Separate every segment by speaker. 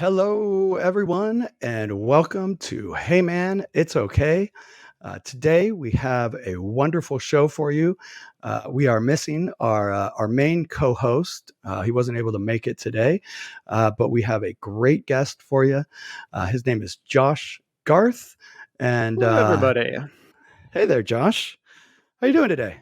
Speaker 1: Hello, everyone, and welcome to Hey Man, It's Okay. Today we have a wonderful show for you. We are missing our main co-host. He wasn't able to make it today, but we have a great guest for you. His name is Josh Garth, and
Speaker 2: Hello, everybody.
Speaker 1: hey there, Josh. How you doing today?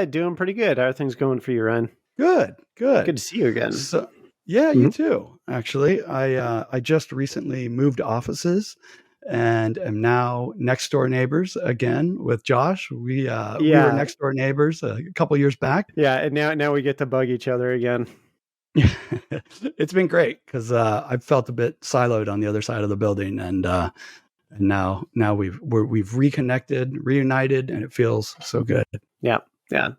Speaker 2: Doing pretty good. How are things going for you, Ryan?
Speaker 1: Good,
Speaker 2: Good
Speaker 1: good.
Speaker 2: to see you again.
Speaker 1: So, yeah, you
Speaker 2: Mhm.
Speaker 1: too. Actually, I just recently moved offices and am now next door neighbors again with Josh. We were
Speaker 2: Yeah,
Speaker 1: next door neighbors a couple years back.
Speaker 2: yeah, and now we get to bug each other again.
Speaker 1: It's been great because I've felt a bit siloed on the other side of the building, and now we've reconnected, reunited, and it feels so good.
Speaker 2: Yeah, yeah,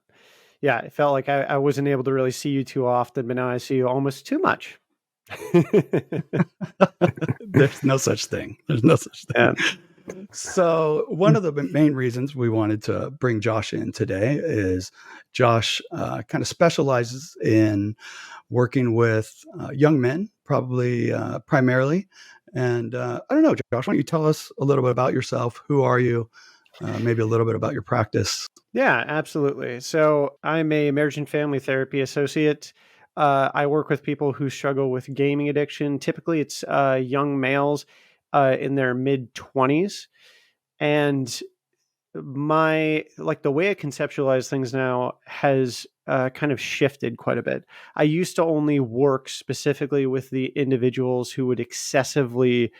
Speaker 2: yeah. It felt like I wasn't able to really see you too often, but now I see you almost too much.
Speaker 1: There's no such thing. There's no such thing.
Speaker 2: Yeah.
Speaker 1: So, one of the main reasons we wanted to bring Josh in today is Josh kind of specializes in working with young men, probably primarily. And I don't know, Josh, why don't you tell us a little bit about yourself? Who are you? Maybe a little bit about your practice.
Speaker 2: Yeah, absolutely. So I'm a marriage and family therapy associate. I work with people who struggle with gaming addiction. Typically, it's young males in their mid 20s. And the way I conceptualize things now has kind of shifted quite a bit. I used to only work specifically with the individuals who would excessively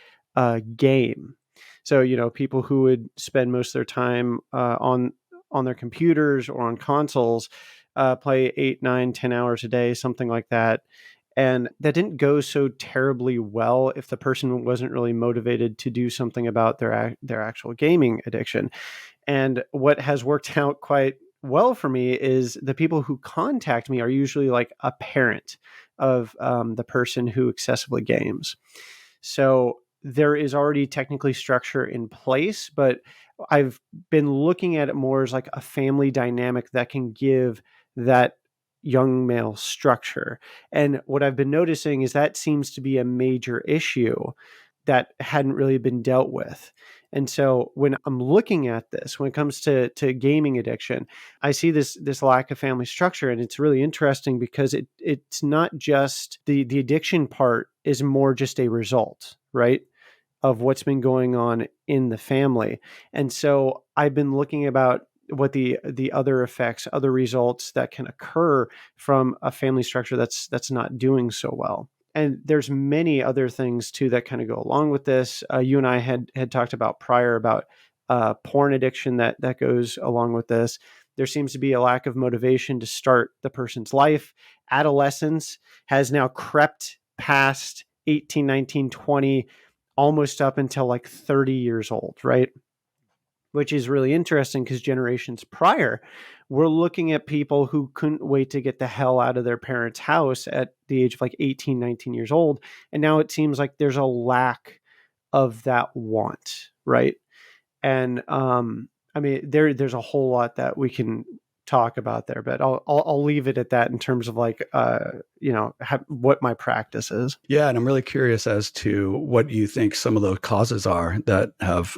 Speaker 2: game. So people who would spend most of their time on their computers or on consoles, play 8, 9, 10 hours a day, something like that. And that didn't go so terribly well if the person wasn't really motivated to do something about their actual gaming addiction. And what has worked out quite well for me is the people who contact me are usually like a parent of the person who excessively games. So there is already technically structure in place, but I've been looking at it more as like a family dynamic that can give that young male structure. And what I've been noticing is that seems to be a major issue that hadn't really been dealt with. And so when I'm looking at this, when it comes to gaming addiction, I see this lack of family structure, and it's really interesting because it's not just the addiction part is more just a result, right, of what's been going on in the family. And so I've been looking about what the other effects, other results that can occur from a family structure that's not doing so well. And there's many other things too that kind of go along with this. You and I had talked about prior about porn addiction that goes along with this. There seems to be a lack of motivation to start the person's life. Adolescence has now crept past 18, 19, 20, almost up until like 30 years old, right? Which is really interesting because generations prior, we're looking at people who couldn't wait to get the hell out of their parents' house at the age of like 18, 19 years old. And now it seems like there's a lack of that want, right? And I mean, there's a whole lot that we can talk about there, but I'll leave it at that in terms of like what my practice is.
Speaker 1: Yeah, and I'm really curious as to what you think some of the causes are that have,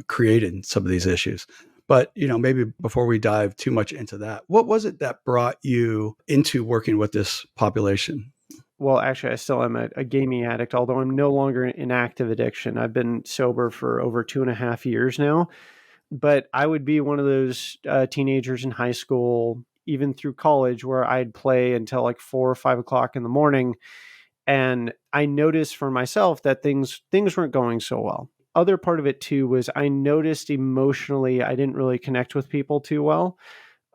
Speaker 1: created some of these issues. But, maybe before we dive too much into that, what was it that brought you into working with this population?
Speaker 2: Well, actually, I still am a gaming addict, although I'm no longer in active addiction. I've been sober for over 2.5 years now. But I would be one of those teenagers in high school, even through college, where I'd play until like 4 or 5 o'clock in the morning. And I noticed for myself that things weren't going so well. Other part of it too was I noticed emotionally I didn't really connect with people too well,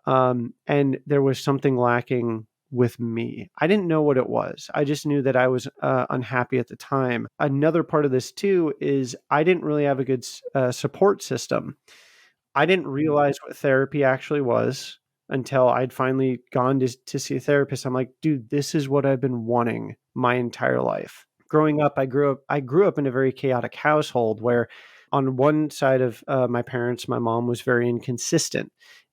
Speaker 2: and there was something lacking with me. I didn't know what it was. I just knew that I was unhappy at the time. Another part of this too is I didn't really have a good support system. I didn't realize what therapy actually was until I'd finally gone to see a therapist. I'm like, dude, this is what I've been wanting my entire life. Growing up, I grew up in a very chaotic household where on one side of my parents, my mom was very inconsistent.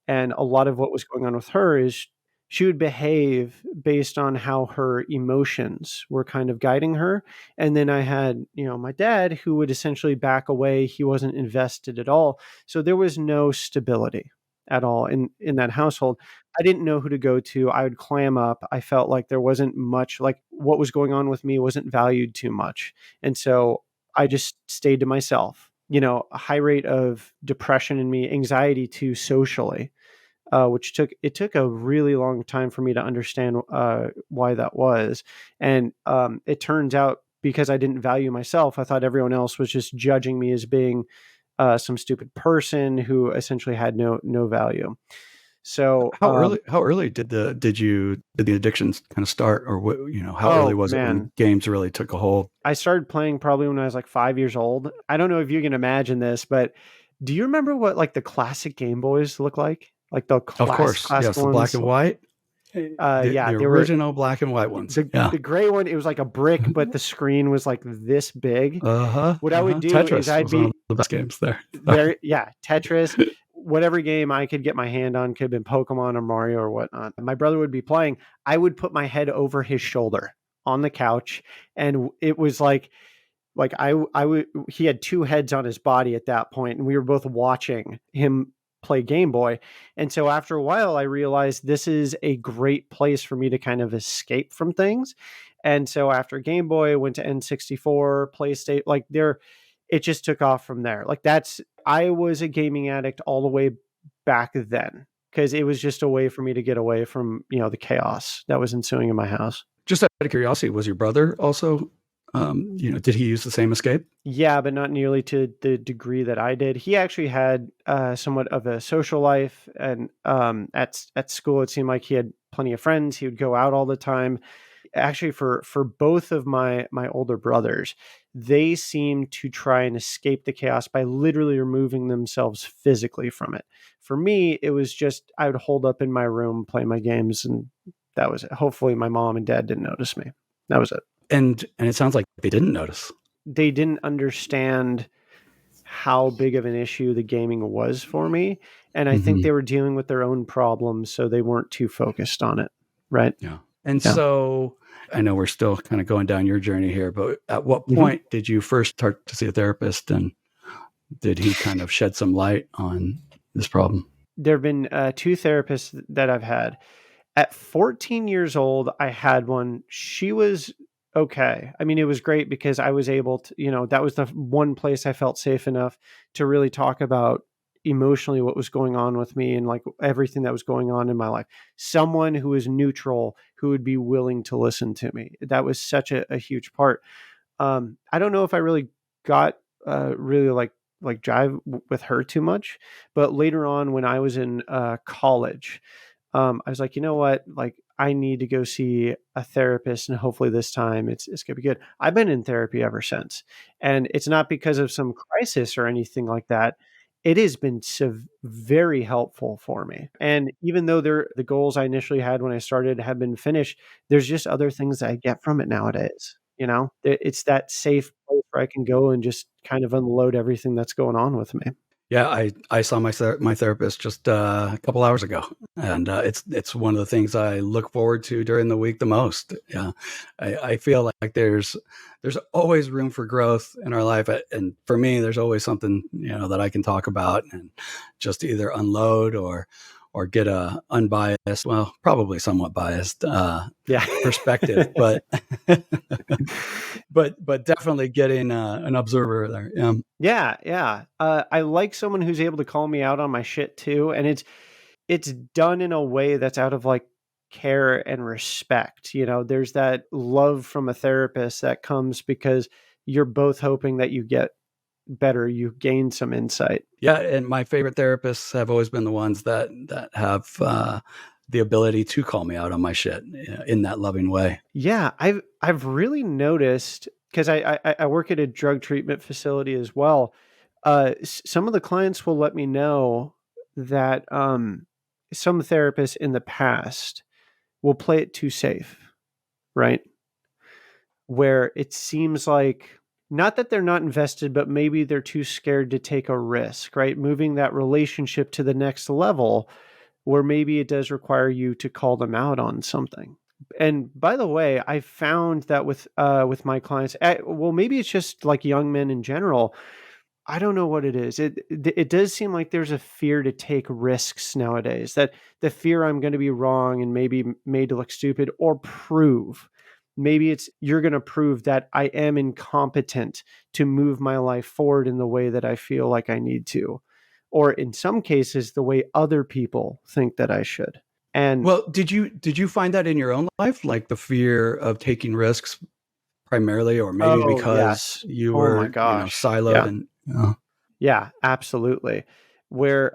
Speaker 2: And a lot of what was going on with her is she would behave based on how her emotions were kind of guiding her. And then I had, my dad, who would essentially back away. He wasn't invested at all. So there was no stability at all in that household. I didn't know who to go to. I would clam up. I felt like there wasn't much, like what was going on with me wasn't valued too much. And so I just stayed to myself. A high rate of depression in me, anxiety too, socially, which took a really long time for me to understand why that was. And it turns out, because I didn't value myself, I thought everyone else was just judging me as being some stupid person who essentially had no value. So,
Speaker 1: How early did the addictions kind of start, or what, how early
Speaker 2: oh
Speaker 1: was it when
Speaker 2: man,
Speaker 1: games really took a hold?
Speaker 2: I started playing probably when I was like 5 years old. I don't know if you can imagine this, but do you remember what like the classic Game Boys look like the
Speaker 1: Of course,
Speaker 2: classic
Speaker 1: yes, the black
Speaker 2: ones?
Speaker 1: and white,
Speaker 2: Yeah,
Speaker 1: the
Speaker 2: they were
Speaker 1: original black and white ones.
Speaker 2: the
Speaker 1: Yeah.
Speaker 2: the gray one. It was like a brick, but the screen was like this big.
Speaker 1: Uh-huh.
Speaker 2: What I would
Speaker 1: Uh-huh.
Speaker 2: do is
Speaker 1: Tetris
Speaker 2: I'd
Speaker 1: was one of
Speaker 2: be
Speaker 1: the best games there.
Speaker 2: there. Yeah, Tetris, whatever game I could get my hand on, could have been Pokemon or Mario or whatnot. My brother would be playing. I would put my head over his shoulder on the couch, and it was like I would he had two heads on his body at that point, and we were both watching him play Game Boy. And so after a while I realized this is a great place for me to kind of escape from things. And so after Game Boy, I went to N64, PlayStation, like there, it just took off from there. Like I was a gaming addict all the way back then, because it was just a way for me to get away from, the chaos that was ensuing in my house.
Speaker 1: Just out of curiosity, was your brother also, did he use the same escape?
Speaker 2: Yeah, but not nearly to the degree that I did. He actually had somewhat of a social life, and at school, it seemed like he had plenty of friends. He would go out all the time. Actually, for both of my older brothers, they seemed to try and escape the chaos by literally removing themselves physically from it. For me, it was just I would hold up in my room, play my games, and that was it. Hopefully, my mom and dad didn't notice me. That was it.
Speaker 1: And it sounds like they didn't notice.
Speaker 2: They didn't understand how big of an issue the gaming was for me. And I think
Speaker 1: Mm-hmm.
Speaker 2: they were dealing with their own problems, so they weren't too focused on it. Right.
Speaker 1: Yeah. And
Speaker 2: Yeah.
Speaker 1: so I know we're still kind of going down your journey here, but at what
Speaker 2: Mhm.
Speaker 1: point did you first start to see a therapist, and did he kind of shed some light on this problem?
Speaker 2: There have been two therapists that I've had. At 14 years old, I had one. She was okay. I mean, it was great because I was able to, that was the one place I felt safe enough to really talk about emotionally what was going on with me and like everything that was going on in my life. Someone who was neutral, who would be willing to listen to me. That was such a huge part. I don't know if I really got really like jive with her too much, but later on when I was in college, I was like, you know what? Like, I need to go see a therapist, and hopefully this time it's gonna be good. I've been in therapy ever since, and it's not because of some crisis or anything like that. It has been very helpful for me. And even though the goals I initially had when I started have been finished, there's just other things that I get from it nowadays. It's that safe place where I can go and just kind of unload everything that's going on with me.
Speaker 1: Yeah, I saw my therapist just a couple hours ago, and it's one of the things I look forward to during the week the most. Yeah, I feel like there's always room for growth in our life, and for me, there's always something that I can talk about and just either unload or get a unbiased, well, probably somewhat biased
Speaker 2: Yeah.
Speaker 1: perspective, but but definitely getting an observer there.
Speaker 2: Yeah, yeah. I like someone who's able to call me out on my shit too, and it's done in a way that's out of like care and respect. There's that love from a therapist that comes because you're both hoping that you get better, you gain some insight.
Speaker 1: Yeah, and my favorite therapists have always been the ones that have the ability to call me out on my shit in that loving way.
Speaker 2: Yeah, I've really noticed because I work at a drug treatment facility as well. Some of the clients will let me know that some therapists in the past will play it too safe, right? Where it seems like not that they're not invested, but maybe they're too scared to take a risk, right? Moving that relationship to the next level or maybe it does require you to call them out on something. And by the way, I found that with my clients, well, maybe it's just like young men in general. I don't know what it is. It does seem like there's a fear to take risks nowadays. That the fear I'm going to be wrong and maybe made to look stupid, or prove. Maybe it's you're going to prove that I am incompetent to move my life forward in the way that I feel like I need to, or in some cases, the way other people think that I should. And
Speaker 1: Well, did you find that in your own life, like the fear of taking risks primarily, or maybe
Speaker 2: oh
Speaker 1: because
Speaker 2: yes,
Speaker 1: you
Speaker 2: oh my
Speaker 1: were,
Speaker 2: gosh,
Speaker 1: siloed
Speaker 2: yeah,
Speaker 1: and
Speaker 2: yeah, absolutely. Where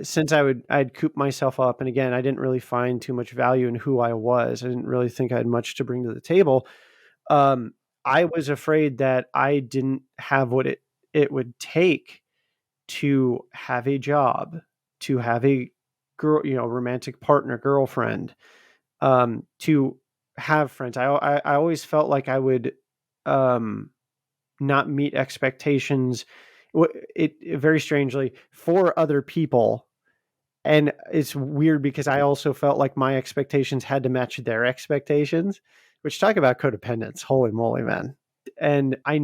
Speaker 2: since I'd coop myself up, and again, I didn't really find too much value in who I was. I didn't really think I had much to bring to the table. Um, I was afraid that I didn't have what it would take to have a job, to have a girl, romantic partner, girlfriend, to have friends. I always felt like I would um, not meet expectations. It very strangely for other people, and it's weird because I also felt like my expectations had to match their expectations, which talk about codependence. Holy moly, man. And I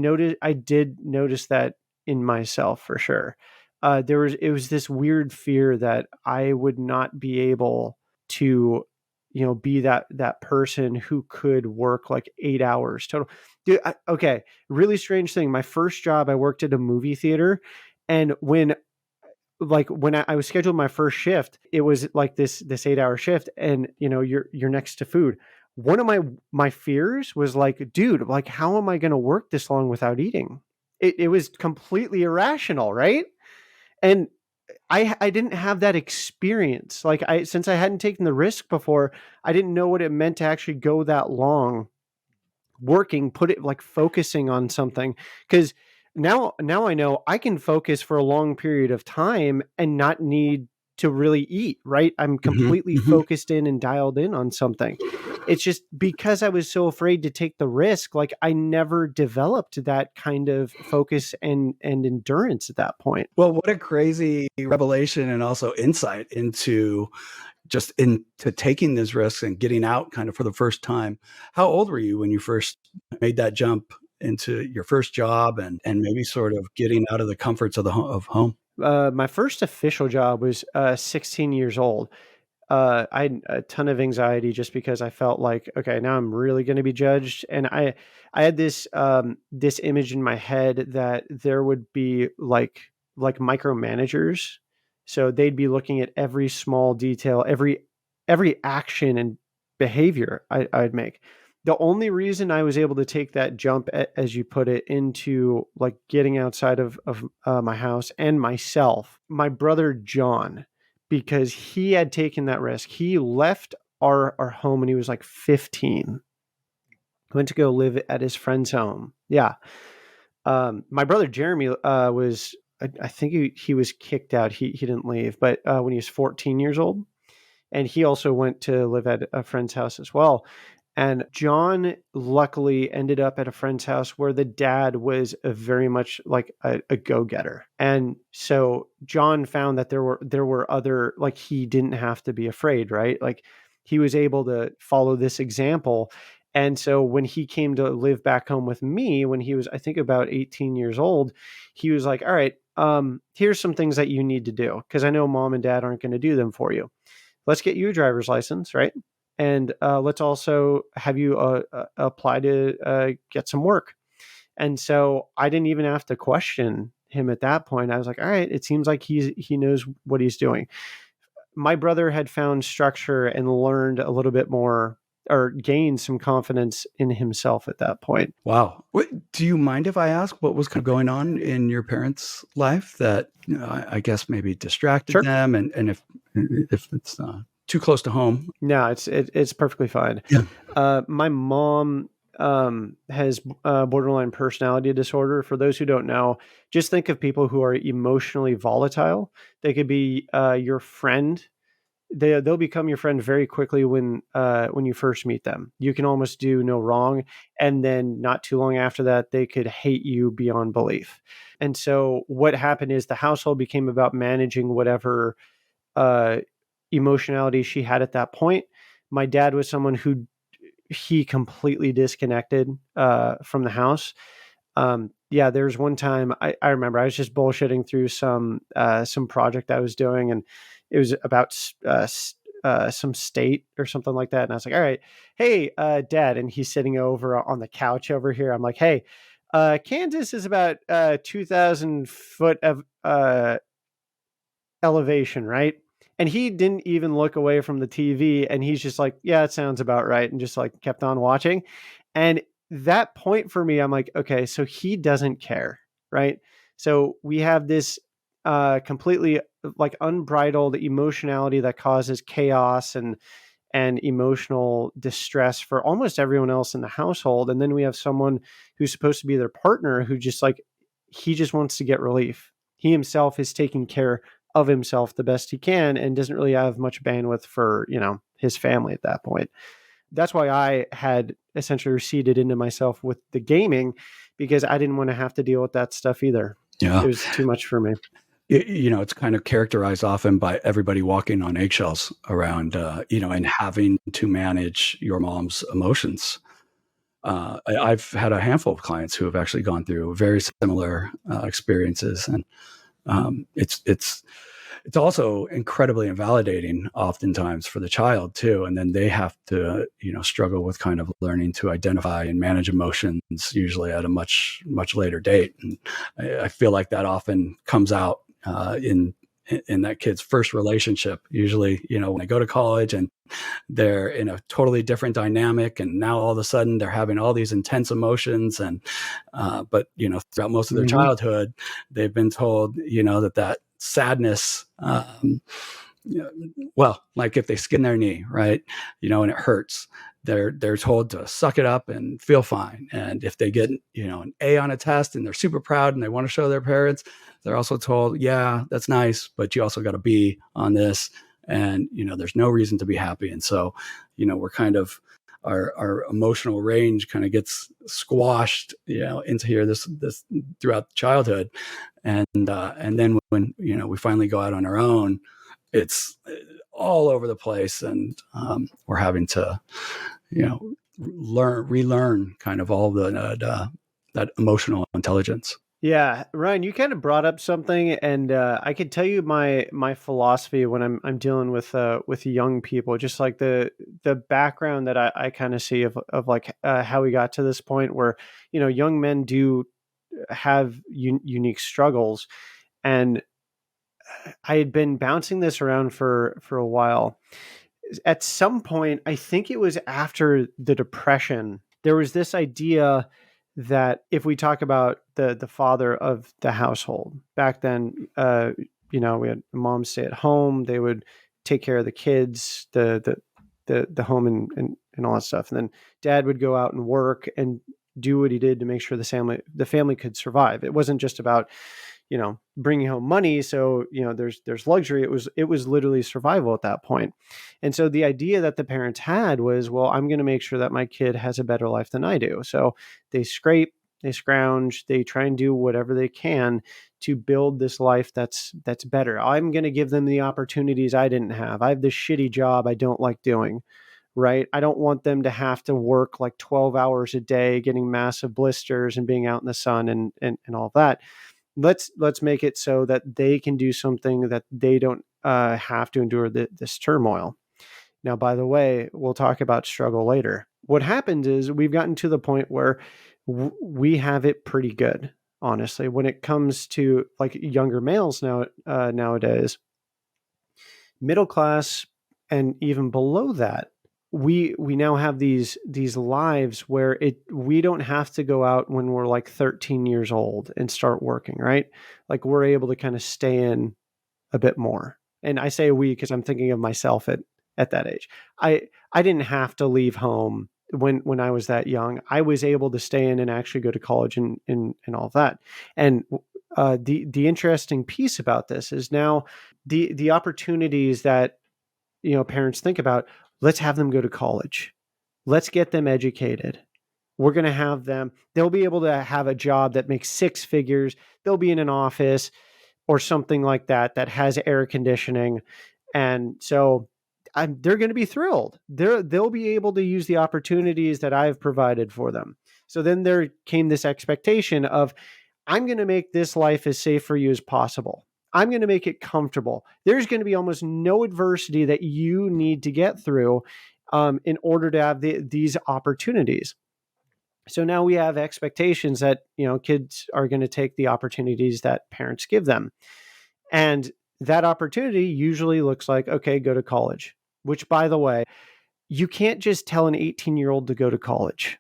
Speaker 2: did notice that in myself for sure. It was this weird fear that I would not be able to, be that person who could work like 8 hours total. Dude, okay, really strange thing. My first job, I worked at a movie theater, and when I was scheduled my first shift, it was like this 8 hour shift, and you're next to food. One of my fears was like, dude, like how am I going to work this long without eating? It was completely irrational, right? And I didn't have that experience. Like since I hadn't taken the risk before, I didn't know what it meant to actually go that long working, put it like focusing on something. Because now I know I can focus for a long period of time and not need to really eat, right? I'm
Speaker 1: Mhm,
Speaker 2: completely
Speaker 1: mhm.
Speaker 2: focused in and dialed in on something. It's just because I was so afraid to take the risk, like I never developed that kind of focus and endurance at that point.
Speaker 1: Well, what a crazy revelation and also insight into just into taking these risks and getting out kind of for the first time. How old were you when you first made that jump into your first job and maybe sort of getting out of the comforts of of home?
Speaker 2: My first official job was 16 years old. I had a ton of anxiety just because I felt like, okay, now I'm really going to be judged, and I had this image in my head that there would be like micromanagers, so they'd be looking at every small detail, every action and behavior I'd make. The only reason I was able to take that jump, as you put it, into like getting outside of my house and myself, my brother John, because he had taken that risk. He left our home when he was like 15. Went to go live at his friend's home. Yeah. My brother Jeremy was, I think he was kicked out. He didn't leave, but when he was 14 years old, and he also went to live at a friend's house as well. And John luckily ended up at a friend's house where the dad was very much like a go-getter. And so John found that there were other, like he didn't have to be afraid, right? Like he was able to follow this example. And so when he came to live back home with me, when he was, I think, about 18 years old, he was like, all right, here's some things that you need to do, because I know mom and dad aren't going to do them for you. Let's get you a driver's license, right? And let's also have you apply to get some work. And so I didn't even have to question him at that point. I was like, all right, it seems like he knows what he's doing. My brother had found structure and learned a little bit more, or gained some confidence in himself at that point.
Speaker 1: Wow. Do you mind if I ask what was kind of going on in your parents' life that I guess maybe distracted
Speaker 2: Sure.
Speaker 1: them, and if it's too close to home?
Speaker 2: No, it's perfectly fine.
Speaker 1: Yeah.
Speaker 2: My mom has borderline personality disorder. For those who don't know, just think of people who are emotionally volatile. They could be your friend. They'll become your friend very quickly when you first meet them. You can almost do no wrong, and then not too long after that, they could hate you beyond belief. And so, what happened is the household became about managing whatever emotionality she had at that point. My dad was someone who he completely disconnected from the house. Yeah, there's one time I remember I was just bullshitting through some project I was doing, and it was about some state or something like that. And I was like, all right, hey, Dad. And he's sitting over on the couch over here. I'm like, hey, Kansas is about 2,000 foot of elevation, right? And he didn't even look away from the TV, and he's just like, yeah, it sounds about right, and just like kept on watching. And that point for me, I'm like, okay, so he doesn't care, right? So we have this completely like unbridled emotionality that causes chaos and emotional distress for almost everyone else in the household. And then we have someone who's supposed to be their partner who just like, he just wants to get relief. He himself is taking care of himself the best he can and doesn't really have much bandwidth for, his family at that point. That's why I had essentially receded into myself with the gaming, because I didn't want to have to deal with that stuff either.
Speaker 1: Yeah.
Speaker 2: It was too much for me.
Speaker 1: It's kind of characterized often by everybody walking on eggshells around, and having to manage your mom's emotions. I've had a handful of clients who have actually gone through very similar experiences, and it's also incredibly invalidating oftentimes for the child too. And then they have to, struggle with kind of learning to identify and manage emotions, usually at a much, much later date. And I feel like that often comes out in that kid's first relationship. Usually, when they go to college and they're in a totally different dynamic, and now all of a sudden they're having all these intense emotions. And but throughout most of their childhood, they've been told that sadness, well, like if they skin their knee, right, and it hurts, they're told to suck it up and feel fine. And if they get an A on a test and they're super proud and they want to show their parents, they're also told, yeah, that's nice, but you also got a B on this, and there's no reason to be happy. And so we're kind of, our emotional range kind of gets squashed into here this throughout childhood. And then when we finally go out on our own, it's all over the place. And we're having to relearn kind of all that emotional intelligence.
Speaker 2: Yeah, Ryan, you kind of brought up something, and I could tell you my philosophy when I'm dealing with young people, just like the background that I kind of see of like how we got to this point where young men do have unique struggles, and I had been bouncing this around for a while. At some point, I think it was after the Depression, there was this idea that if we talk about the father of the household back then, we had moms stay at home, they would take care of the kids, the home and all that stuff, and then dad would go out and work and do what he did to make sure the family could survive. It wasn't just about bringing home money, so there's luxury. It was literally survival at that point. And so the idea that the parents had was, well, I'm going to make sure that my kid has a better life than I do. So they scrape, they scrounge, they try and do whatever they can to build this life that's better. I'm going to give them the opportunities I didn't have. I have this shitty job I don't like doing, right? I don't want them to have to work like 12 hours a day getting massive blisters and being out in the sun and all that. Let's make it so that they can do something that they don't have to endure this turmoil. Now, by the way, we'll talk about struggle later. What happens is we've gotten to the point where we have it pretty good, honestly, when it comes to like younger males nowadays, middle class, and even below that. We now have these lives where we don't have to go out when we're like 13 years old and start working, right? Like we're able to kind of stay in a bit more. And I say we because I'm thinking of myself at that age. I didn't have to leave home when I was that young. I was able to stay in and actually go to college and all of that. And the interesting piece about this is now the opportunities that parents think about. Let's have them go to college. Let's get them educated. We're going to have them, they'll be able to have a job that makes six figures. They'll be in an office or something like that has air conditioning. And so they're going to be thrilled. They'll be able to use the opportunities that I've provided for them. So then there came this expectation of, I'm going to make this life as safe for you as possible. I'm going to make it comfortable. There's going to be almost no adversity that you need to get through in order to have these opportunities. So now we have expectations that, kids are going to take the opportunities that parents give them. And that opportunity usually looks like, okay, go to college, which, by the way, you can't just tell an 18-year-old to go to college.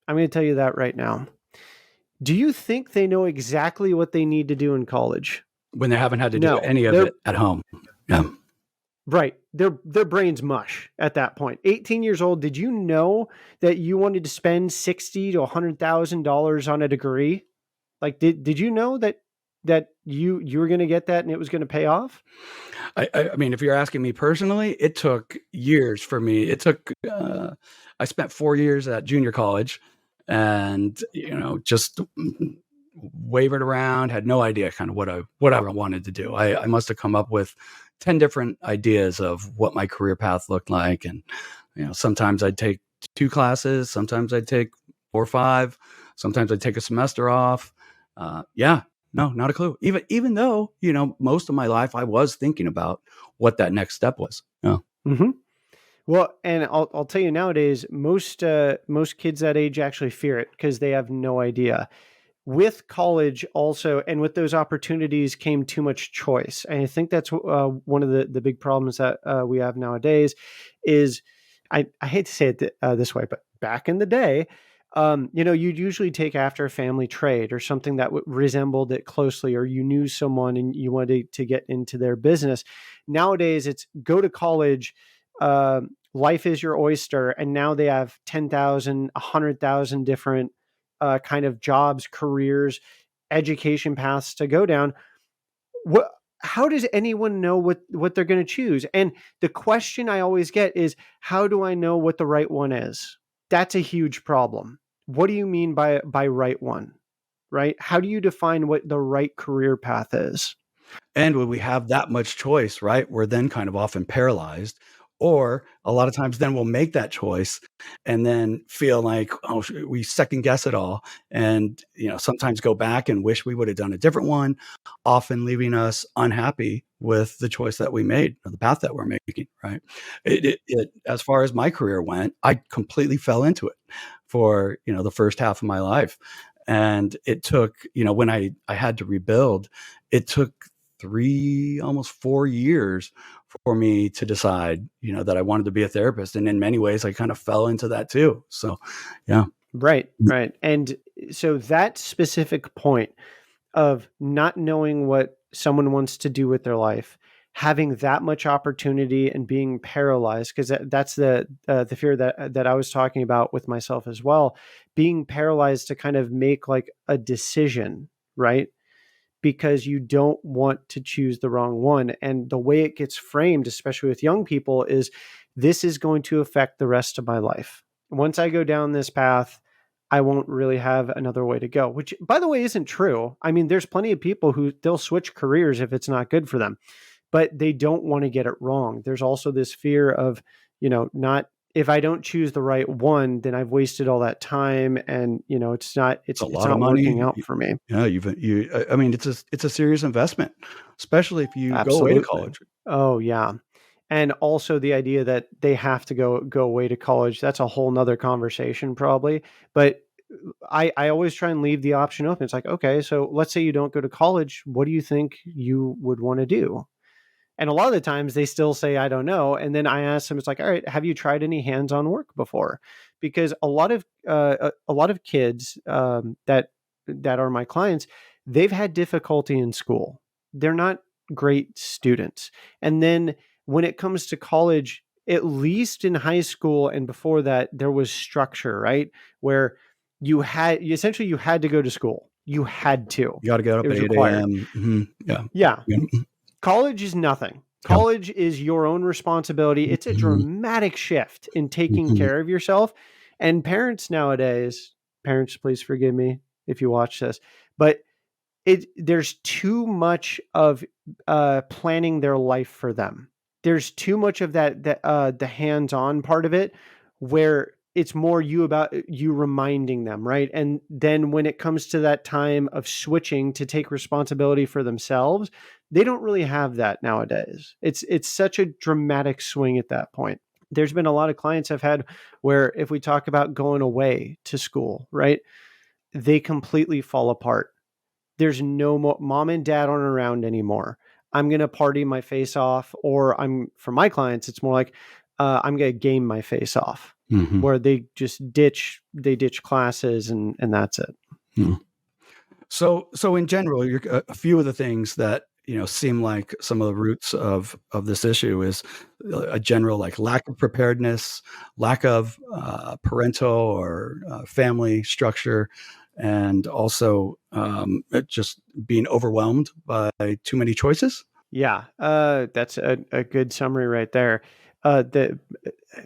Speaker 2: I'm going to tell you that right now. Do you think they know exactly what they need to do in college?
Speaker 1: When they haven't had to do
Speaker 2: No,
Speaker 1: any of it at home. Yeah.
Speaker 2: Right. Their brains mush at that point. 18 years old, did you know that you wanted to spend $60,000 to $100,000 on a degree? Like, did you know that you were going to get that and it was going to pay off?
Speaker 1: I mean, if you're asking me personally, it took years for me. It took, I spent 4 years at junior college and, just wavered around, had no idea kind of what I wanted to do. I must have come up with 10 different ideas of what my career path looked like. And, sometimes I'd take 2 classes, sometimes I'd take 4 or 5, sometimes I'd take a semester off. No, not a clue. Even though, most of my life I was thinking about what that next step was. Yeah.
Speaker 2: Mm-hmm. Well, and I'll tell you, nowadays, most kids that age actually fear it because they have no idea. With college also, and with those opportunities came too much choice. And I think that's one of the big problems that we have nowadays is, I hate to say it this way, but back in the day, you'd usually take after a family trade or something that resembled it closely, or you knew someone and you wanted to get into their business. Nowadays, it's go to college, life is your oyster, and now they have 10,000, 100,000 different kind of jobs, careers, education paths to go down. How does anyone know what they're going to choose? And the question I always get is, how do I know what the right one is? That's a huge problem. What do you mean by right one, right? How do you define what the right career path is?
Speaker 1: And when we have that much choice, right, we're then kind of often paralyzed. Or a lot of times then we'll make that choice and then feel like, oh, we second guess it all. And, sometimes go back and wish we would have done a different one, often leaving us unhappy with the choice that we made or the path that we're making, right? As far as my career went, I completely fell into it for, the first half of my life. And it took, when I had to rebuild, it took 3, almost 4 years for me to decide, that I wanted to be a therapist. And in many ways, I kind of fell into that too. So, yeah.
Speaker 2: Right. And so that specific point of not knowing what someone wants to do with their life, having that much opportunity and being paralyzed, because that's the fear that I was talking about with myself as well, being paralyzed to kind of make like a decision, right? Because you don't want to choose the wrong one. And the way it gets framed, especially with young people, is this is going to affect the rest of my life. Once I go down this path, I won't really have another way to go, which, by the way, isn't true. I mean, there's plenty of people who they'll switch careers if it's not good for them, but they don't want to get it wrong. There's also this fear of, not, if I don't choose the right one, then I've wasted all that time, and it's not working out for me.
Speaker 1: Yeah, I mean, it's a serious investment, especially if you go away to college.
Speaker 2: Oh yeah. And also the idea that they have to go away to college, that's a whole nother conversation probably. But I always try and leave the option open. It's like, okay, so let's say you don't go to college. What do you think you would want to do? And a lot of the times they still say, I don't know. And then I ask them, it's like, all right, have you tried any hands-on work before? Because a lot of kids that are my clients, they've had difficulty in school. They're not great students. And then when it comes to college, at least in high school and before that, there was structure, right? Where you had to go to school. You had to.
Speaker 1: You got to get up at 8 a.m. Mm-hmm. Yeah.
Speaker 2: Yeah. College is nothing. College is your own responsibility. It's a dramatic shift in taking care of yourself. And parents nowadays, please forgive me if you watch this, but there's too much of planning their life for them. There's too much of the hands-on part of it, where it's more about you reminding them, right? And then when it comes to that time of switching to take responsibility for themselves, they don't really have that nowadays. It's such a dramatic swing at that point. There's been a lot of clients I've had where, if we talk about going away to school, right, they completely fall apart. There's no more, mom and dad aren't around anymore. I'm going to party my face off, or for my clients, it's more like, I'm going to game my face off, where they just ditch classes, and that's it.
Speaker 1: Mm-hmm. So in general, a few of the things that seem like some of the roots of this issue is a general like lack of preparedness, lack of parental or family structure, and also just being overwhelmed by too many choices.
Speaker 2: Yeah, that's a good summary right there. The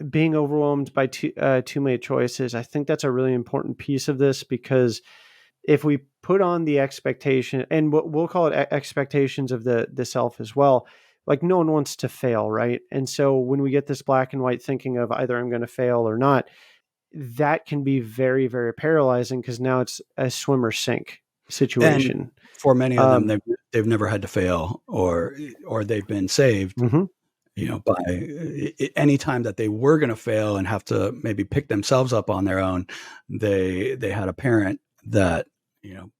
Speaker 2: being overwhelmed by too many choices, I think that's a really important piece of this, because if we put on the expectation, and what we'll call it expectations of the self as well, like no one wants to fail, right? And so when we get this black and white thinking of either I'm going to fail or not, that can be very, very paralyzing, because now it's a swim or sink
Speaker 1: And
Speaker 2: situation.
Speaker 1: for many of them, they've never had to fail, or they've been saved. By any time that they were going to fail and have to maybe pick themselves up on their own, they had a parent that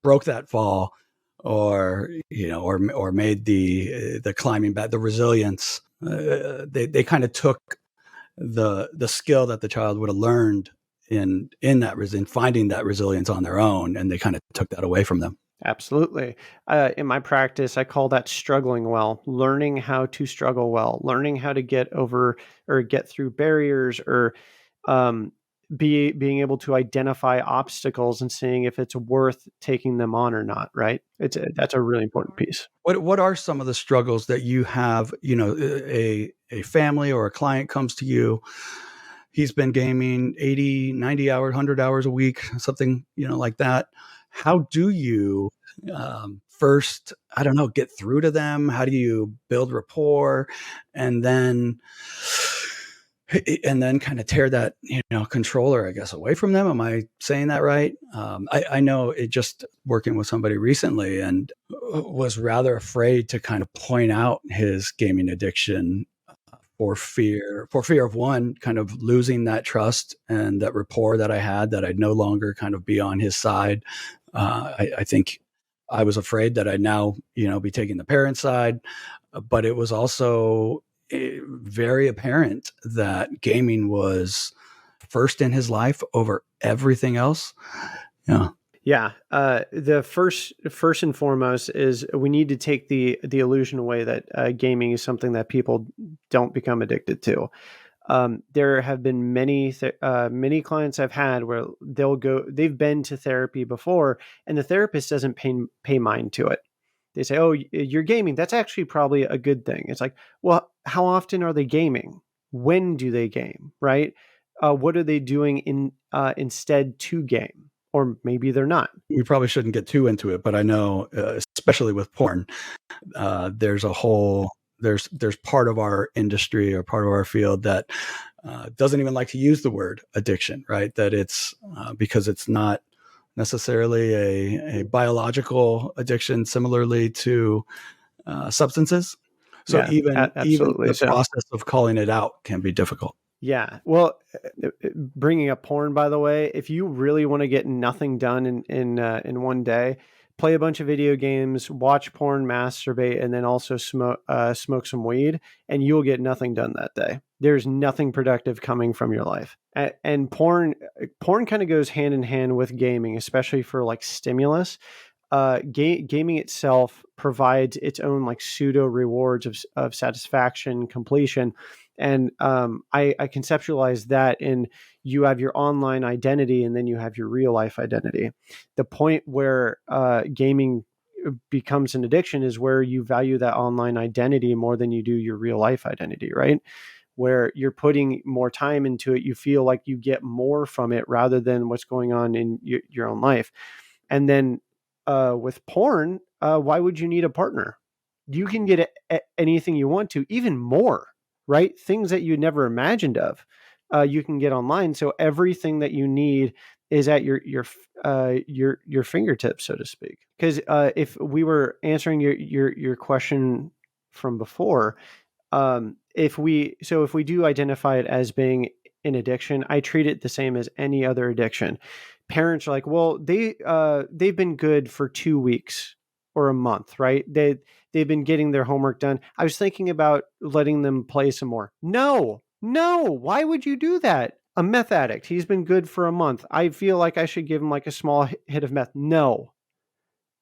Speaker 1: broke that fall, or or made the climbing back, the resilience. They kind of took the skill that the child would have learned in finding that resilience on their own, and they kind of took that away from them.
Speaker 2: Absolutely. In my practice, I call that struggling well, learning how to struggle well, learning how to get over or get through barriers, or um, being able to identify obstacles and seeing if it's worth taking them on or not. Right. That's a really important piece.
Speaker 1: What are some of the struggles that you have? A family or a client comes to you. He's been gaming 80, 90 hours, 100 hours a week, something, like that. How do you first, I don't know, get through to them? How do you build rapport, and then kind of tear that, controller, I guess, away from them? Am I saying that right? I know it, just working with somebody recently, and was rather afraid to kind of point out his gaming addiction, for fear of, one, kind of losing that trust and that rapport that I had, that I'd no longer kind of be on his side. I think I was afraid that I'd now, be taking the parent side, but it was also very apparent that gaming was first in his life over everything else. Yeah.
Speaker 2: Yeah. The first and foremost is we need to take the illusion away that gaming is something that people don't become addicted to. There have been many clients I've had where they've been to therapy before, and the therapist doesn't pay mind to it. They say, "Oh, you're gaming. That's actually probably a good thing." It's like, well, how often are they gaming? When do they game? Right? What are they doing instead to game? Or maybe they're not.
Speaker 1: We probably shouldn't get too into it, but I know, especially with porn, there's part of our industry or part of our field that doesn't even like to use the word addiction, right? That it's because it's not necessarily a biological addiction, similarly to substances. So
Speaker 2: Yeah,
Speaker 1: even
Speaker 2: absolutely.
Speaker 1: the
Speaker 2: So
Speaker 1: process of calling it out can be difficult.
Speaker 2: yeah. Well, bringing up porn, by the way, if you really want to get nothing done in one day, play a bunch of video games, watch porn, masturbate, and then also smoke some weed, and you'll get nothing done that day. There's nothing productive coming from your life. And porn kind of goes hand in hand with gaming, especially for like stimulus. Gaming itself provides its own like pseudo rewards of satisfaction, completion, and I conceptualize that in, you have your online identity and then you have your real life identity. The point where gaming becomes an addiction is where you value that online identity more than you do your real life identity, right? Where you're putting more time into it, you feel like you get more from it rather than what's going on in your own life. And then with porn, why would you need a partner? You can get anything you want to, even more, right? Things that you never imagined of, you can get online. So everything that you need is at your fingertips, so to speak. Because if we were answering your question from before, if we do identify it as being an addiction, I treat it the same as any other addiction. Parents are like, well, they've been good for 2 weeks or a month, right? They've been getting their homework done. I was thinking about letting them play some more. No, why would you do that? A meth addict, he's been good for a month. I feel like I should give him like a small hit of meth. No.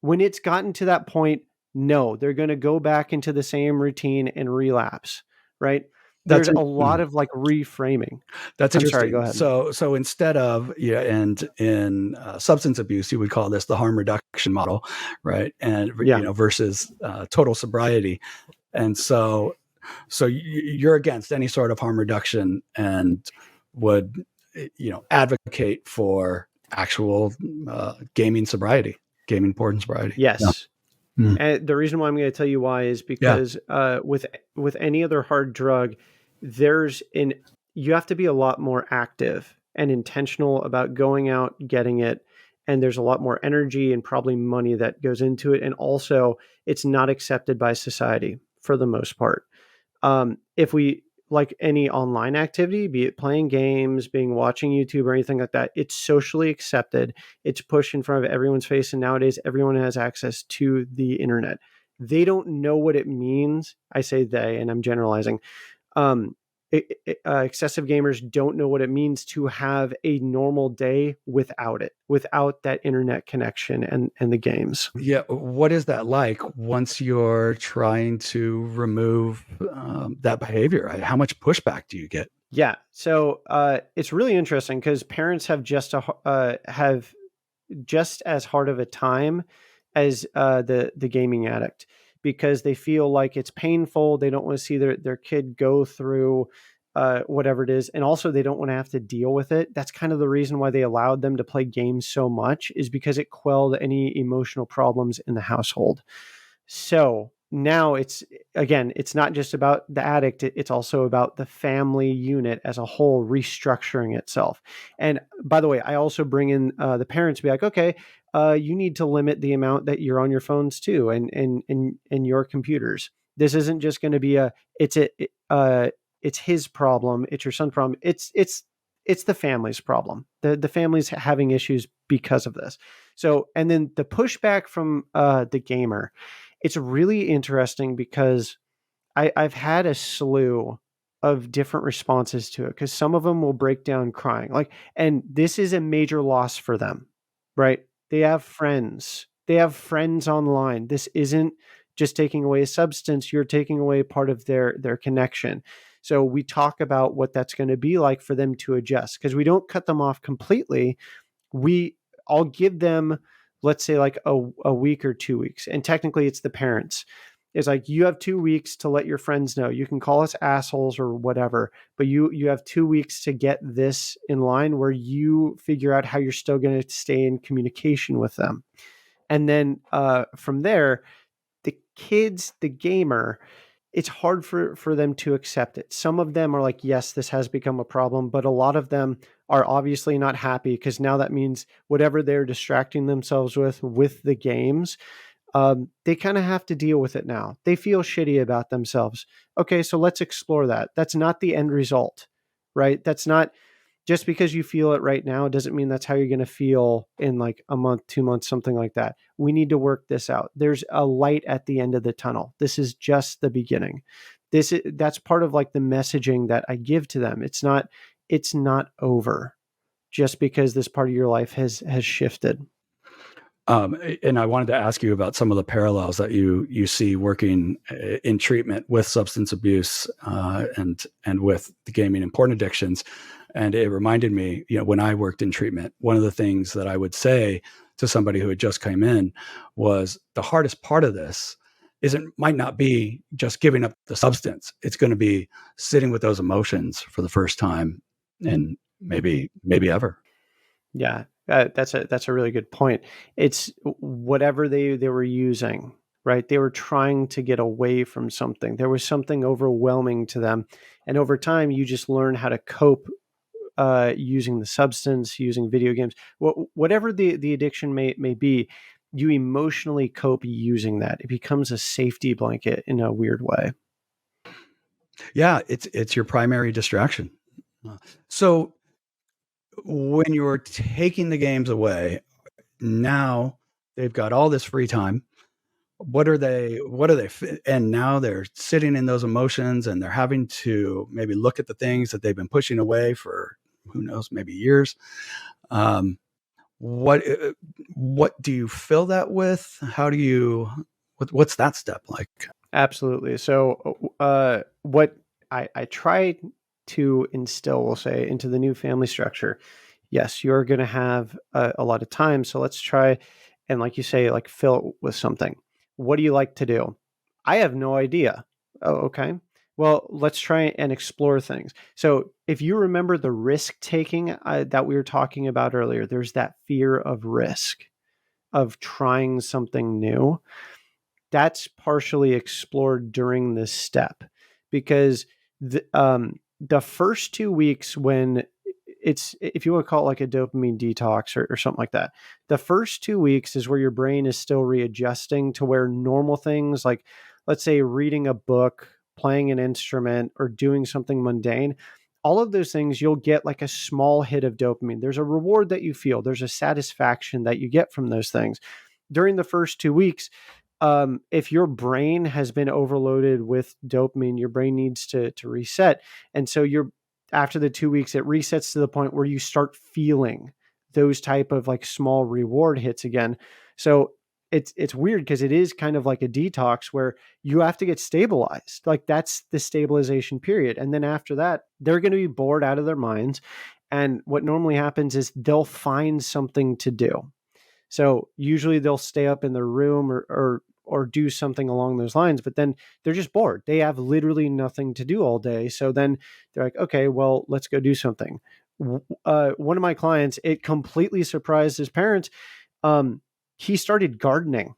Speaker 2: When it's gotten to that point, no, they're going to go back into the same routine and relapse, right?
Speaker 1: That's
Speaker 2: There's a lot of like reframing.
Speaker 1: That's
Speaker 2: I'm sorry, go
Speaker 1: interesting.
Speaker 2: ahead.
Speaker 1: So instead of and in substance abuse, you would call this the harm reduction model, right? And
Speaker 2: Yeah.
Speaker 1: versus total sobriety. And so you're against any sort of harm reduction and would advocate for actual gaming sobriety, gaming porn sobriety.
Speaker 2: Yes.
Speaker 1: Yeah.
Speaker 2: And the reason why I'm going to tell you why is
Speaker 1: Yeah.
Speaker 2: because with any other hard drug, you have to be a lot more active and intentional about going out, getting it, and there's a lot more energy and probably money that goes into it. And also, it's not accepted by society for the most part. If we like any online activity, be it playing games, being watching YouTube or anything like that, it's socially accepted. It's pushed in front of everyone's face. And nowadays everyone has access to the internet. They don't know what it means. I say they, and I'm generalizing. Um, Excessive gamers don't know what it means to have a normal day without it, without that internet connection and the games.
Speaker 1: Yeah. What is that like once you're trying to remove that behavior? How much pushback do you get?
Speaker 2: Yeah. So it's really interesting because parents have just as hard of a time as the gaming addict, because they feel like it's painful. They don't want to see their kid go through whatever it is, and also they don't want to have to deal with it. That's kind of the reason why they allowed them to play games so much, is because it quelled any emotional problems in the household. So now it's not just about the addict, it's also about the family unit as a whole restructuring itself. And by the way, I also bring in the parents to be like, okay, you need to limit the amount that you're on your phones too, and your computers. This isn't just going to be it's his problem, it's your son's problem. It's the family's problem. The family's having issues because of this. So, and then the pushback from the gamer, it's really interesting because I've had a slew of different responses to it, because some of them will break down crying. Like, and this is a major loss for them, right? They have friends. They have friends online. This isn't just taking away a substance, you're taking away part of their connection. So we talk about what that's going to be like for them to adjust, because we don't cut them off completely. I'll give them, let's say, like a week or 2 weeks, and technically it's the parents. It's like, you have 2 weeks to let your friends know. You can call us assholes or whatever, but you have 2 weeks to get this in line where you figure out how you're still going to stay in communication with them. And then from there, the kids, the gamer, it's hard for them to accept it. Some of them are like, yes, this has become a problem, but a lot of them are obviously not happy, because now that means whatever they're distracting themselves with the games, they kind of have to deal with it now. They feel shitty about themselves. Okay, so let's explore that. That's not the end result, right? That's not, just because you feel it right now doesn't mean that's how you're going to feel in like a month, 2 months, something like that. We need to work this out. There's a light at the end of the tunnel. This is just the beginning. That's part of like the messaging that I give to them. It's not over just because this part of your life has shifted.
Speaker 1: And I wanted to ask you about some of the parallels that you see working in treatment with substance abuse and with the gaming and porn addictions. And it reminded me, when I worked in treatment, one of the things that I would say to somebody who had just come in was, the hardest part of this might not be just giving up the substance. It's going to be sitting with those emotions for the first time and maybe ever.
Speaker 2: Yeah. That's a really good point. It's whatever they were using, right? They were trying to get away from something. There was something overwhelming to them, and over time, you just learn how to cope using the substance, using video games, whatever the addiction may be. You emotionally cope using that. It becomes a safety blanket in a weird way.
Speaker 1: Yeah, it's your primary distraction. So when you're taking the games away, now they've got all this free time. What are they and now they're sitting in those emotions, and they're having to maybe look at the things that they've been pushing away for who knows, maybe years. Um, what what do you fill that with? How do you what's that step like?
Speaker 2: Absolutely. So, what I try to instill, we'll say, into the new family structure, yes, you're going to have a lot of time. So let's try and, like you say, like fill it with something. What do you like to do? I have no idea. Oh, okay. Well, let's try and explore things. So, if you remember the risk taking that we were talking about earlier, there's that fear of risk, of trying something new. That's partially explored during this step, because the first 2 weeks, when it's, if you want to call it like a dopamine detox or something like that, the first 2 weeks is where your brain is still readjusting to where normal things, like let's say reading a book, playing an instrument, or doing something mundane, all of those things, you'll get like a small hit of dopamine. There's a reward that you feel, there's a satisfaction that you get from those things during the first 2 weeks. If your brain has been overloaded with dopamine, your brain needs to reset. And so you're, after the 2 weeks, it resets to the point where you start feeling those type of like small reward hits again. So it's weird, because it is kind of like a detox where you have to get stabilized. Like that's the stabilization period. And then after that, they're going to be bored out of their minds. And what normally happens is they'll find something to do. So usually they'll stay up in their room, or do something along those lines, but then they're just bored. They have literally nothing to do all day. So then they're like, okay, well, let's go do something. One of my clients, it completely surprised his parents. He started gardening.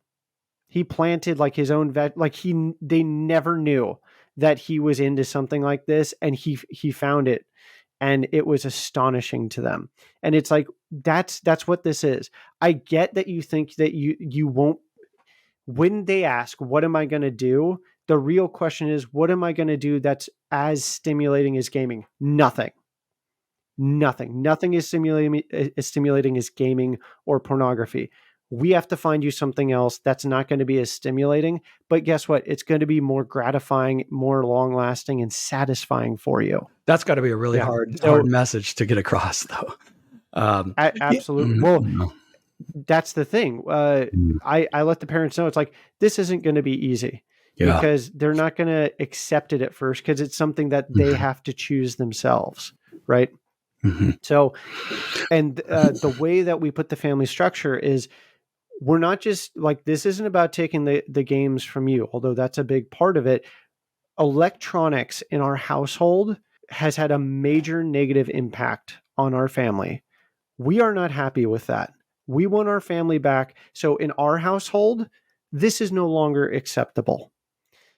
Speaker 2: He planted like his own like they never knew that he was into something like this, and he found it, and it was astonishing to them. And it's like, that's what this is. I get that you think that you won't, when they ask, what am I going to do? The real question is, what am I going to do that's as stimulating as gaming? Nothing. Nothing is stimulating as gaming or pornography. We have to find you something else that's not going to be as stimulating, but guess what? It's going to be more gratifying, more long lasting, and satisfying for you.
Speaker 1: That's got to be a really
Speaker 2: Yeah.
Speaker 1: hard message to get across, though.
Speaker 2: Absolutely. Well, that's the thing. I let the parents know, it's like, this isn't going to be easy, because they're not going to accept it at first, because it's something that they have to choose themselves, right? So, and the way that we put the family structure is, we're not just like, this isn't about taking the games from you, although that's a big part of it. Electronics in our household has had a major negative impact on our family. We are not happy with that. We want our family back. So in our household, this is no longer acceptable.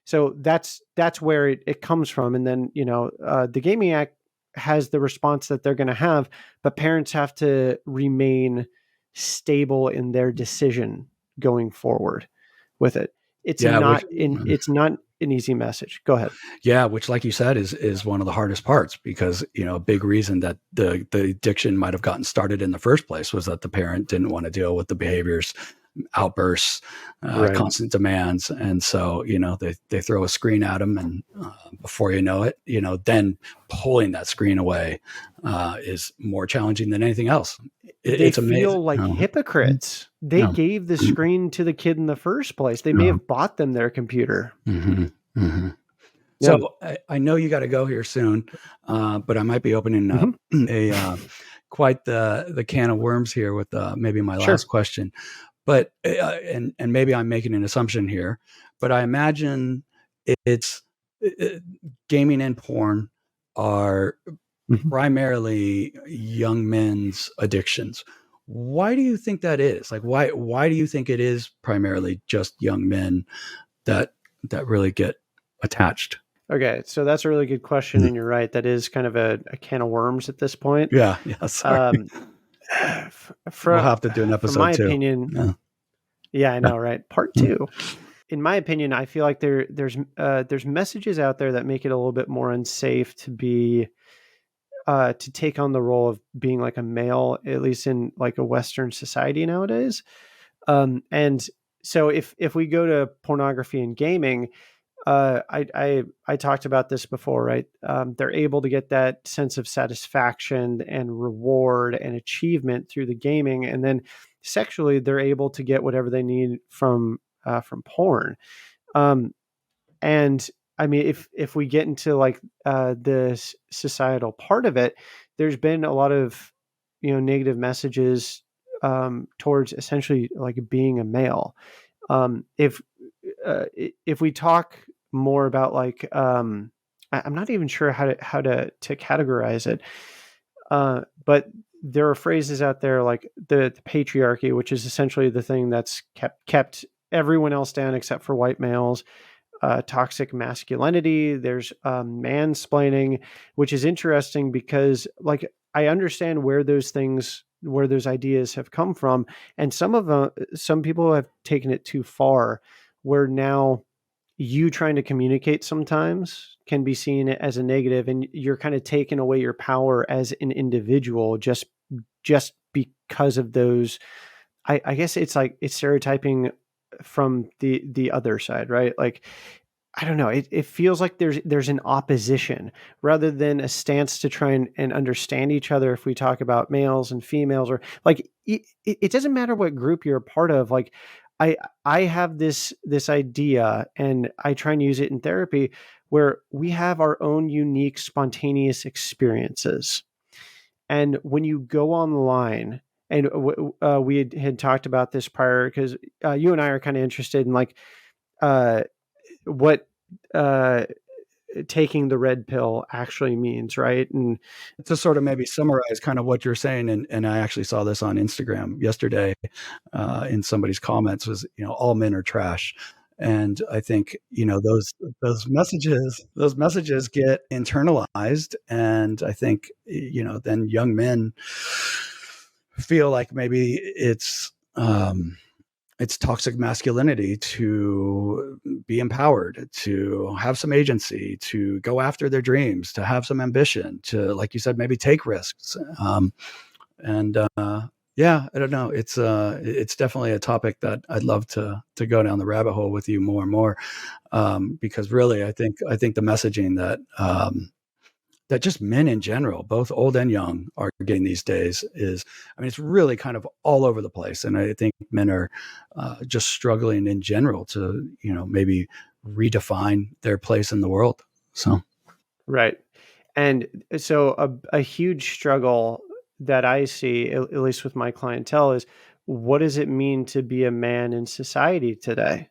Speaker 2: So that's where it comes from. And then, the Gaming Act has the response that they're going to have, but parents have to remain stable in their decision going forward with it. It's not an easy message. Go ahead.
Speaker 1: Yeah, which, like you said, is one of the hardest parts, because a big reason that the addiction might have gotten started in the first place was that the parent didn't want to deal with the behaviors, outbursts,
Speaker 2: Right.
Speaker 1: constant demands, and so they throw a screen at them, and before you know it, then pulling that screen away is more challenging than anything else.
Speaker 2: They
Speaker 1: It's amazing.
Speaker 2: feel like hypocrites. They gave the screen to the kid in the first place. They may have bought them their computer.
Speaker 1: So I know you got to go here soon, but I might be opening up quite the can of worms here with maybe my last question. But and maybe I'm making an assumption here, but I imagine it's gaming and porn are primarily young men's addictions. Why do you think that is? Like, why do you think it is primarily just young men that really get attached?
Speaker 2: Okay, so that's a really good question, and you're right. That is kind of a can of worms at this point.
Speaker 1: Yeah, yeah. Sorry,
Speaker 2: Um,
Speaker 1: we'll
Speaker 2: from
Speaker 1: have to do an
Speaker 2: from my
Speaker 1: episode too.
Speaker 2: opinion,
Speaker 1: Yeah,
Speaker 2: yeah, I
Speaker 1: yeah.
Speaker 2: know, right? Part two. In my opinion, I feel like there's messages out there that make it a little bit more unsafe to be to take on the role of being like a male, at least in like a Western society nowadays. And so if we go to pornography and gaming, I talked about this before, right? They're able to get that sense of satisfaction and reward and achievement through the gaming, and then sexually, they're able to get whatever they need from porn. Um, and I mean, if we get into like the societal part of it, there's been a lot of negative messages towards essentially like being a male. If we talk more about like I'm not even sure how to categorize it, but there are phrases out there like the patriarchy, which is essentially the thing that's kept everyone else down except for white males. Toxic masculinity. There's mansplaining, which is interesting because like I understand where those ideas have come from, and some people have taken it too far, where now you trying to communicate sometimes can be seen as a negative, and you're kind of taking away your power as an individual just because of those. I guess it's like it's stereotyping from the other side, right? Like I don't know. It feels like there's an opposition rather than a stance to try and understand each other. If we talk about males and females, or like it doesn't matter what group you're a part of. Like I I have this idea, and I try and use it in therapy, where we have our own unique, spontaneous experiences. And when you go online, and we had talked about this prior because you and I are kind of interested in like uh, what uh, taking the red pill actually means, right? And
Speaker 1: To sort of maybe summarize kind of what you're saying, and I actually saw this on Instagram yesterday in somebody's comments was, all men are trash. And I think, those messages get internalized. And I think, then young men feel like maybe it's toxic masculinity to be empowered, to have some agency, to go after their dreams, to have some ambition, to, like you said, maybe take risks. And yeah, I don't know. It's definitely a topic that I'd love to go down the rabbit hole with you more and more, because really, I think the messaging that just men in general, both old and young, are getting these days is, I mean, it's really kind of all over the place. And I think men are just struggling in general to, maybe redefine their place in the world. So,
Speaker 2: right. And so a huge struggle that I see, at least with my clientele, is what does it mean to be a man in society today?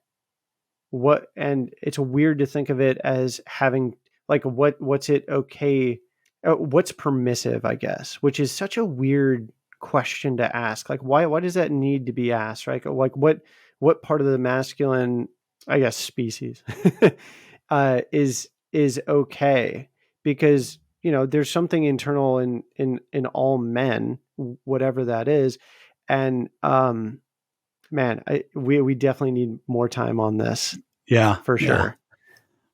Speaker 2: What and it's weird to think of it as having like what's it okay what's permissive, I guess, which is such a weird question to ask. Like why does that need to be asked, right? Like what part of the masculine, I guess, species is okay? Because there's something internal in all men, whatever that is. And man, we definitely need more time on this
Speaker 1: yeah,
Speaker 2: for
Speaker 1: yeah.
Speaker 2: sure.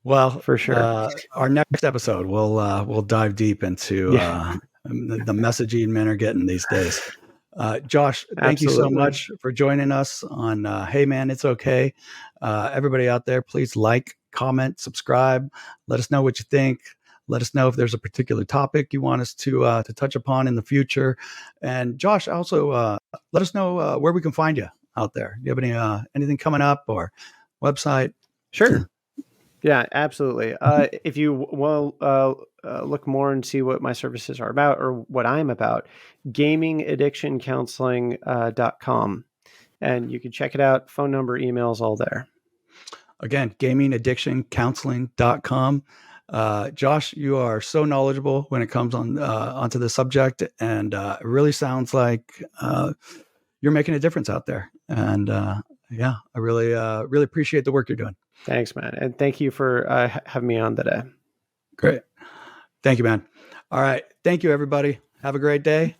Speaker 1: Well,
Speaker 2: For sure.
Speaker 1: our next episode, we'll dive deep into
Speaker 2: Yeah,
Speaker 1: the messaging men are getting these days. Josh, thank you so
Speaker 2: absolutely.
Speaker 1: much for joining us on Hey Man, It's Okay. Everybody out there, please like, comment, subscribe. Let us know what you think. Let us know if there's a particular topic you want us to touch upon in the future. And Josh, also let us know where we can find you out there. Do you have anything coming up or website?
Speaker 2: Sure. Yeah, absolutely. If you will look more and see what my services are about or what I'm about, gamingaddictioncounseling.com. And you can check it out. Phone number, emails, all there.
Speaker 1: Again, gamingaddictioncounseling.com. Josh, you are so knowledgeable when it comes on onto the subject, and it really sounds like you're making a difference out there. And yeah, I really appreciate the work you're doing.
Speaker 2: Thanks, man. And thank you for having me on today.
Speaker 1: Great. Thank you, man. All right. Thank you, everybody. Have a great day.